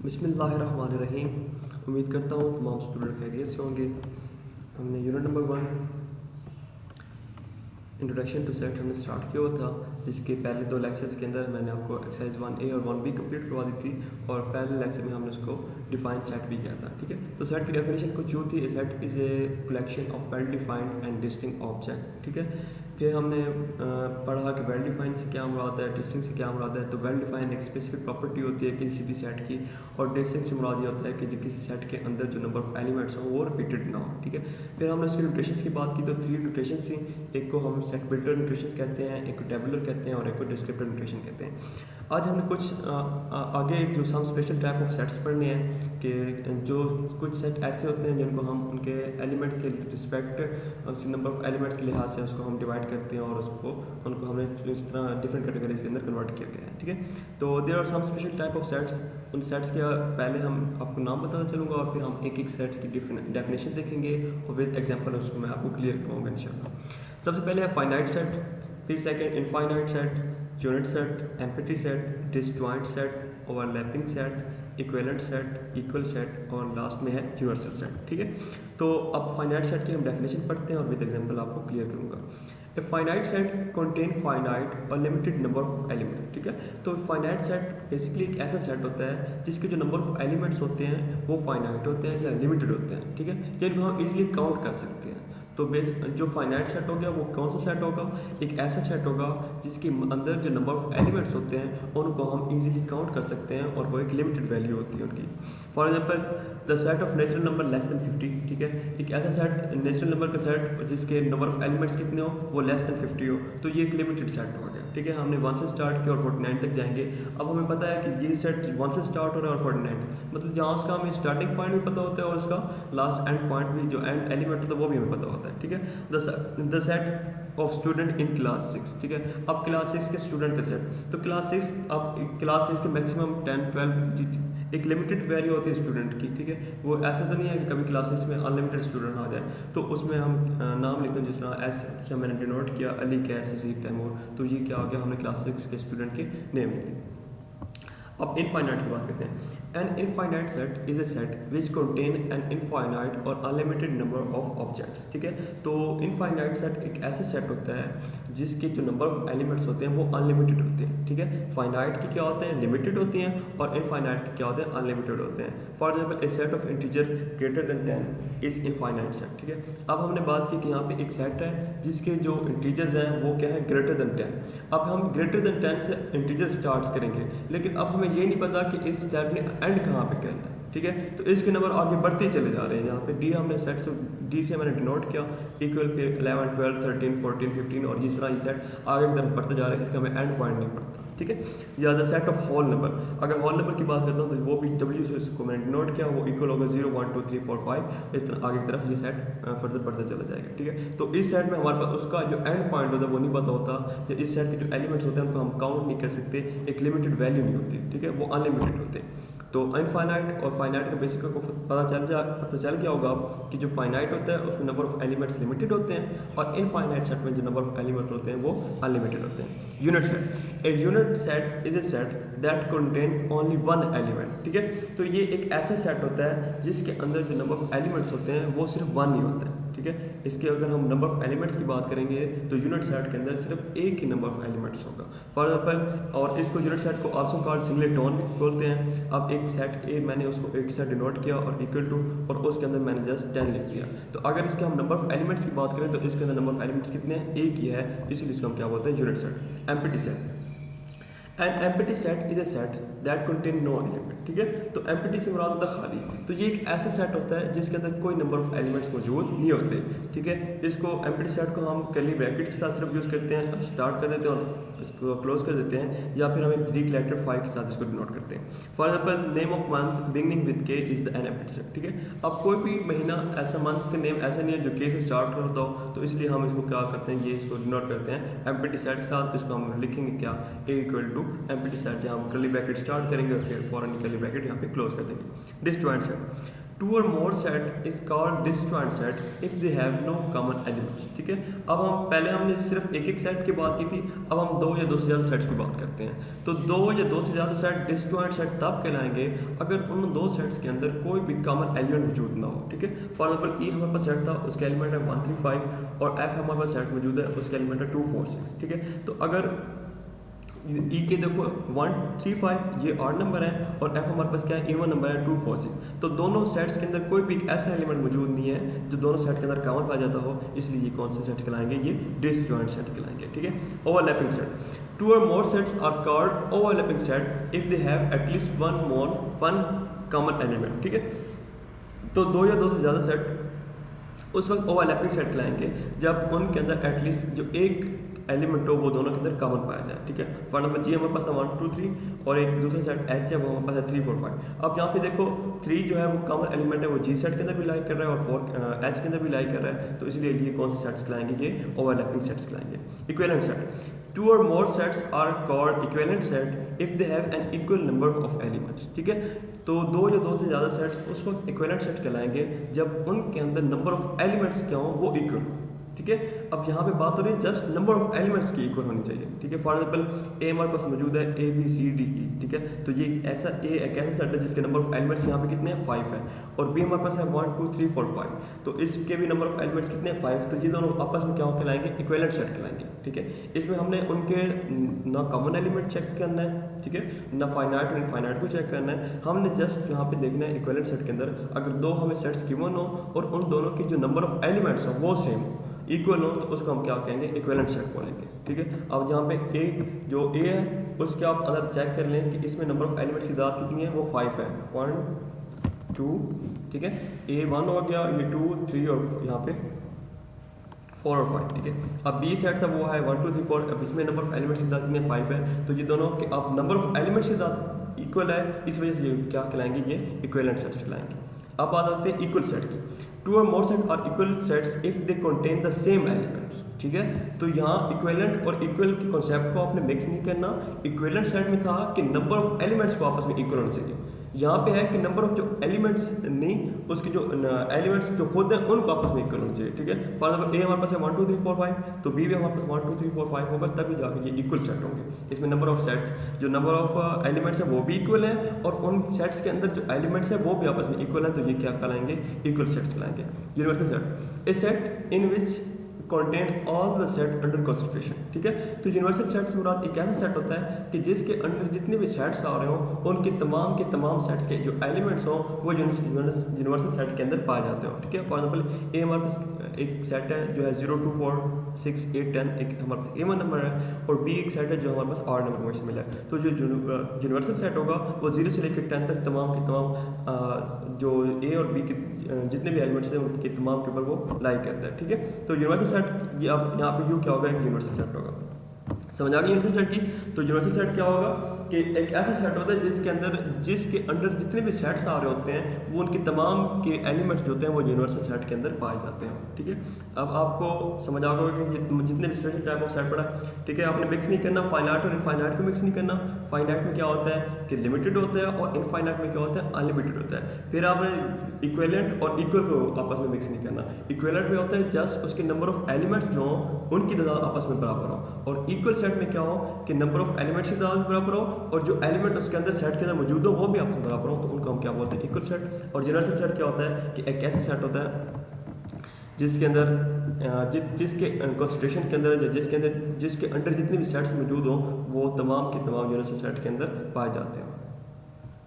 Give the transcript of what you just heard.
बिस्मिल्लाहिर्रहमानिर्रहीम। उम्मीद करता हूँ तमाम स्टूडेंट खैरियत से होंगे। हमने unit number 1 introduction to set हमने स्टार्ट किया हुआ था, जिसके पहले 2 लेक्चर्स के अंदर मैंने आपको एक्सरसाइज 1A और 1B कंप्लीट करवा दी थी और पहले लेक्चर में हमने उसको डिफाइन सेट भी किया था। ठीक है, तो सेट की डेफिनेशन कुछ यूँ थी, set is a collection of well defined and distinct object. ठीक है, फिर हमने पढ़ा कि वेल डिफाइंड से क्या मुराद है, डिस्टिंक्ट से क्या मुराद है। तो वेल डिफाइंड एक स्पेसिफिक प्रॉपर्टी होती है किसी भी सेट की, और डिस्टिंक्ट से मुराद ये होता है कि जो किसी सेट के अंदर जो नंबर ऑफ एलिमेंट्स हो वो रिपीटेड ना हो। ठीक है, फिर हमने उसकी नोटेशंस की बात की, तो 3 नोटेशंस थी। एक को हम सेट बिल्डर नोटेशन कहते हैं, एक को टेबुलर कहते हैं और एक को डिस्क्रिप्टर नोटेशन कहते हैं। आज हमने कुछ आगे जो some special type of sets पढ़ने हैं कि जो कुछ सेट ऐसे होते हैं जिनको हम उनके एलिमेंट्स के रिस्पेक्ट उस नंबर ऑफ एलिमेंट्स के लिहाज से उसको हम डिवाइड करते हैं और उनको हमने इस तरह डिफरेंट कैटेगरीज के अंदर कन्वर्ट किया गया है। ठीक है, तो there are some special type of sets. उन सेट्स के पहले हम आपको नाम बताता चलूँगा और फिर हम एक एक सेट्स की डेफिनेशन देखेंगे और विद एग्जांपल उसको मैं आपको क्लियर करूँगा इंशाल्लाह। सबसे पहले है फाइनाइट सेट, फिर second infinite set, unit set, empty set, disjoint set, overlapping set, equivalent set, equal set और लास्ट में है यूनिवर्सल सेट। ठीक है, तो अब फाइनाइट सेट की हम डेफिनेशन पढ़ते हैं और विद एग्जांपल आपको क्लियर करूँगा। A finite set contain finite और लिमिटेड नंबर ऑफ एलिमेंट। ठीक है, तो फाइनाइट सेट बेसिकली एक ऐसा सेट होता है जिसके जो नंबर ऑफ एलिमेंट्स होते हैं वो फाइनाइट होते हैं या लिमिटेड होते हैं। ठीक है, जिनको हम इजीली काउंट कर सकते हैं। तो जो फाइनाइट सेट हो गया वो कौन सा सेट होगा, एक ऐसा सेट होगा जिसके अंदर जो नंबर ऑफ एलिमेंट्स होते हैं उनको हम इजीली काउंट कर सकते हैं और वो एक लिमिटेड वैल्यू होती है उनकी। For example the set of natural number less than 50। ठीक है, एक ऐसा सेट नेचुरल नंबर का सेट जिसके नंबर ऑफ एलिमेंट्स कितने हो वो लेस देन 50 हो, तो ये एक लिमिटेड सेट हो गया। ठीक है, हमने 1 से स्टार्ट किया और 49 तक जाएंगे। अब हमें पता है कि ये सेट 1 से स्टार्ट हो रहा है और 49 तक, मतलब जहाँ उसका हमें स्टार्टिंग पॉइंट भी पता होता है और उसका लास्ट एंड पॉइंट भी जो एंड एलिमेंट होता है वो भी हमें पता होता है। ठीक है, the set of student in class 6। ठीक है, अब क्लास 6 के स्टूडेंट का सेट, तो क्लास 6 अब क्लास 6 के मैक्सिमम 10 12 एक लिमिटेड वैल्यू होती है स्टूडेंट की। ठीक है, वो ऐसा तो नहीं है कि कभी क्लास 6 में अनलिमिटेड स्टूडेंट आ जाए। तो उसमें हम नाम लिखते हैं, जिस तरह ऐसे मैंने डिनोट किया अली कैस हसीब तैमूर, तो ये क्या हो गया, हमने क्लास 6 के स्टूडेंट के नेम लिख दिए। अब इनफाइनाइट की बात करते हैं। An infinite set is a set which contain an infinite और unlimited number of objects। ठीक है, तो infinite set एक ऐसा सेट होता है जिसके जो नंबर ऑफ एलिमेंट्स होते हैं वो अनलिमिटेड होते हैं। ठीक है, फाइनाइट के क्या होते हैं, लिमिटेड होती हैं, और इनफाइनाइट के क्या होते हैं, अनलिमिटेड होते हैं। For example A set of integer greater than 10 is infinite set. ठीक है, अब हमने बात की कि यहाँ पे एक सेट है जिसके जो इंटीजर्स हैं वो क्या है, ग्रेटर देन 10। अब हम ग्रेटर देन 10 से इंटीजर स्टार्ट करेंगे, लेकिन अब हमें ये नहीं पता कि इस सेट ने एंड कहाँ पे करना है। ठीक है, तो इसके नंबर आगे बढ़ते ही चले जा रहे हैं। यहाँ पे डी हमने सेट से डी से मैंने डिनोट किया, इक्वल फिर 11 12 13 14 15 और इस तरह ये सेट आगे की तरफ बढ़ते जा रहे हैं, इसका हमें एंड पॉइंट नहीं पड़ता। ठीक है, या the set of whole number, अगर होल नंबर की बात करता हूँ तो वो भी डब्ल्यू से इसको मैंने डिनोट किया, वो इक्वल होगा 0 1 2 3 4 5, इस तरह आगे की तरफ ये सेट फर्दर बढ़ते चला जाएगा। ठीक है, तो इस सेट में हमारे पास उसका जो एंड पॉइंट होता है वो नहीं पता होता, जो इस सेट के जो एलिमेंट्स होते हैं उनको हम काउंट नहीं कर सकते, एक लिमिटेड वैल्यू नहीं होती। ठीक है, वो अनलिमिटेड होते हैं। तो इनफाइनाइट और फाइनाइट का बेसिक को पता चल गया होगा कि जो फाइनाइट होता है उसमें नंबर ऑफ एलिमेंट्स लिमिटेड होते हैं और इनफाइनाइट सेट में जो नंबर ऑफ एलिमेंट होते हैं वो अनलिमिटेड होते हैं। Unit set, a unit set is a set that contain only 1 element. ठीक है, तो ये एक ऐसा सेट होता है जिसके अंदर जो नंबर ऑफ एलिमेंट्स होते हैं वो सिर्फ 1 ही होता है। ठीक है, इसके अगर हम नंबर ऑफ एलिमेंट्स की बात करेंगे तो यूनिट सेट के अंदर सिर्फ एक ही नंबर ऑफ एलिमेंट्स होगा। फॉर एग्जाम्पल, और इसको यूनिट सेट को आल्सो कॉल्ड सिंगलेटन भी बोलते हैं। अब एक सेट ए मैंने उसको एक सेट डिनोट किया और इक्वल टू, और उसके अंदर मैंने जस्ट 10 लिख दिया। तो अगर इसके हम नंबर ऑफ एलिमेंट्स की बात करें तो इसके अंदर नंबर ऑफ एलिमेंट्स कितने हैं, एक ही है, इसलिए इसको हम क्या बोलते हैं, unit set. Empty set, and empty set is a set that contain no element. ठीक है, तो एम्प्टी से मुराद होता है खाली, तो ये एक ऐसा सेट होता है जिसके अंदर कोई नंबर ऑफ एलिमेंट्स मौजूद नहीं होते। ठीक है, इसको एम्प्टी सेट को हम कर्ली ब्रैकेट के साथ सिर्फ यूज़ करते हैं, स्टार्ट कर देते हैं और इसको क्लोज कर देते हैं, या फिर हम एक 3 कलेक्टेड 5 के साथ इसको डिनोट करते हैं। For example, name of month beginning with K is the an empty set. ठीक है, अब कोई भी महीना ऐसा मंथ का नेम ऐसा नहीं है जो के से स्टार्ट होता हो, तो इसलिए हम इसको क्या करते हैं, ये इसको डिनोट करते हैं एम्प्टी सेट के साथ। इसको हम लिखेंगे क्या, ए इक्वल टू एम्प्टी सेट, यहाँ हम कर्ली ब्रैकेट स्टार्ट करेंगे और फिर फॉरन कर्ली ब्रैकेट यहाँ पे क्लोज कर देंगे। डिसजॉइंट सेट, टू और more set is called disjoint set if they have no common elements. ठीक है, अब हम पहले हमने सिर्फ एक सेट की बात की थी, अब हम दो या दो से ज़्यादा सेट्स की बात करते हैं। तो दो या दो से ज़्यादा सेट डिसजॉइंट सेट तब कहलाएंगे अगर उन दो सेट्स के अंदर कोई भी कॉमन एलिमेंट मौजूद ना हो। ठीक है, फॉर एग्जाम्पल ई हमारे पास सेट था, उसका एलिमेंट है 1 3 5 और एफ हमारे पास सेट मौजूद है, उसका एलिमेंट है 2 4 6। ठीक है, तो अगर ई के देखो 1 3 5 ये ऑड नंबर है और एफ हमारे पास क्या है, इवन नंबर है 2 4 6, तो दोनों सेट्स के अंदर कोई भी ऐसा एलिमेंट मौजूद नहीं है जो दोनों सेट के अंदर कॉमन पाया जाता हो, इसलिए ये कौन से सेट कहलाएंगे, ये डिसजॉइंट सेट कहलाएंगे। ठीक है, ओवरलैपिंग सेट, टू और more sets are called overlapping set if they have at least one common element. ठीक है, तो दो या दो से ज़्यादा सेट उस वक्त ओवरलैपिंग सेट कहलाएंगे जब उनके अंदर एटलीस्ट जो एक एलिमेंट हो वो दोनों के अंदर कॉमन पाया जाए। ठीक है, फॉर एग्जाम्पल जी हमारे पास है 1 2 3 और एक दूसरा सेट एच है वो हमारे पास है 3 4 5। अब यहाँ पे देखो 3 जो है वो कॉमन एलिमेंट है, वो जी सेट के अंदर भी लाइक कर रहा है और 4 एच के अंदर भी लाइक कर रहा है, तो इसलिए ये कौन से सेट्स कहलाएंगे, ये ओवरलैपिंग सेट्स कहलाएंगे। इक्विवेलेंट सेट, टू और more sets are called equivalent set if they have an equal number of elements. ठीक है, तो दो या दो से ज़्यादा सेट्स उस वक्त इक्विवेलेंट सेट कहलाएंगे जब उनके अंदर नंबर ऑफ एलिमेंट्स क्या हो वो इक्वल हो। ठीक है, अब यहाँ पे बात हो रही है जस्ट नंबर ऑफ एलिमेंट्स की इक्वल होनी चाहिए। ठीक है, फॉर एग्जाम्पल ए हमारे पास मौजूद है A B C D E. ठीक है, तो ये ऐसा ए एक ऐसा सेट है जिसके नंबर ऑफ एलिमेंट्स यहाँ पे कितने हैं, 5 है, और बी हमारे पास है 1 2 3 4 5, तो इसके भी नंबर ऑफ एलिमेंट्स कितने हैं, 5, तो ये दोनों आपस में क्या कहलाएंगे, इक्विवेलेंट सेट कहलाएंगे। ठीक है, इसमें हमने उनके ना कॉमन एलिमेंट चेक करना है, ठीक है, ना फाइनाइट और इनफाइनाइट को चेक करना है, हमने जस्ट यहाँ पे देखना है इक्विवेलेंट सेट के अंदर अगर दो हमें सेट्स गिवन हो और उन दोनों की जो नंबर ऑफ एलिमेंट्स हो वो सेम हो, इक्वल हो, तो उसको हम क्या कहेंगे, इक्विवेलेंट सेट बोलेंगे। ठीक है, अब जहाँ पे एक जो ए है उसके आप अंदर चेक कर लें कि इसमें नंबर ऑफ एलिमेंट्स की तादाद कितनी है, वो 5 है, 1 2। ठीक है, ए 1 हो गया, ये 2 3 और यहाँ पे 4 और 5। ठीक है, अब बी सेट था वो है 1 2 3 4, अब इसमें नंबर ऑफ एलिमेंट्स की तादाद कितनी है, 5 है, तो ये दोनों के अब नंबर ऑफ एलिमेंट्स की तादाद इक्वल है, इस वजह से ये क्या कहलाएंगे, ये इक्विवेलेंट सेट्स कहलाएंगे। अब बात आती है इक्वल सेट की, टू और more set are equal sets if they contain the same elements. ठीक है, तो यहाँ इक्विवेलेंट और इक्वल के कॉन्सेप्ट को आपने मिक्स नहीं करना। इक्विवेलेंट सेट में था कि नंबर ऑफ एलिमेंट्स को आपस में इक्वल होना चाहिए, यहाँ पे है कि नंबर ऑफ जो एलिमेंट्स नहीं, उसके जो एलिमेंट्स जो खुद हैं उनको आपस में इक्वल होना चाहिए। ठीक है, फॉर एग्जाम्पल ए हमारे पास है 1 2 3 4 5, तो बी भी हमारे पास 1 2 3 4 5 होगा, तभी जाके ये इक्वल सेट होंगे। इसमें नंबर ऑफ सेट्स जो नंबर ऑफ एलिमेंट्स है वो भी इक्वल है और उन सेट्स के अंदर जो एलिमेंट्स है वो भी आपस में इक्वल है, तो ये क्या कहलाएंगे, इक्वल सेट्स कहलाएंगे। Universal set, a set in which contain all the set under consideration। ठीक है, तो यूनिवर्सल सेट से मुराद एक ऐसा सेट होता है कि जिसके अंदर जितने भी सेट्स आ रहे हो उनके तमाम के तमाम सेट्स के जो एलिमेंट्स हो वो यूनिवर्सल सेट के अंदर पाए जाते हो। ठीक है, फॉर एग्जाम्पल ए हमारे पास एक सेट है जो है 0 2 4 6 8 10, एक हमारे पास इवन नंबर है, और बी एक सेट है जो हमारे पास ऑड नंबर में शामिल है। तो जो यूनिवर्सल सेट होगा वो 0 से लेकर 10 तक तमाम के तमाम जो ए और बी के जितने भी एलिमेंट्स हैं उनके तमाम के ऊपर वो लाई करता है। ठीक है, तो यूनिवर्सल सेट ये अब यहाँ पे यू क्या होगा, एक यूनिवर्सल सेट होगा। समझ आ गई यूनिवर्सल सेट की, तो यूनिवर्सल सेट क्या होगा कि एक ऐसा सेट होता है जिसके अंदर जितने भी सेट्स आ रहे होते हैं वो उनके तमाम के एलिमेंट्स जो होते हैं वो यूनिवर्सल सेट के अंदर पाए जाते हैं। ठीक है, अब आपको समझ आ गया कि जितने भी स्पेशल टाइप ऑफ सेट पड़ा। ठीक है, आपने मिक्स नहीं करना, फाइनाइट और इनफाइनाइट को मिक्स नहीं करना। फाइनाइट में क्या होता है कि लिमिटेड होता है और इनफाइनाइट में क्या होता है, अनलिमिटेड होता है। फिर आपने इक्विवेलेंट और इक्वल को आपस में मिक्स नहीं करना। इक्विवेलेंट में होता है जस्ट उसके नंबर ऑफ एलिमेंट्स जो हो उनकी तादाद आपस में बराबर हो, और इक्वल सेट में क्या हो कि नंबर ऑफ एलिमेंट्स की तादाद बराबर हो और जो एलिमेंट उसके अंदर सेट के अंदर मौजूद हो वो भी आपस में बराबर हो, तो उनको हम क्या बोलते हैं, इक्वल सेट। और यूनिवर्सल सेट क्या होता है कि एक ऐसा सेट होता है जिसके अंदर जिसके कंसिडरेशन के अंदर जिसके अंदर जितने भी सेट्स मौजूद हो वो तमाम के तमाम यूनिवर्सल सेट के अंदर पाए जाते हैं।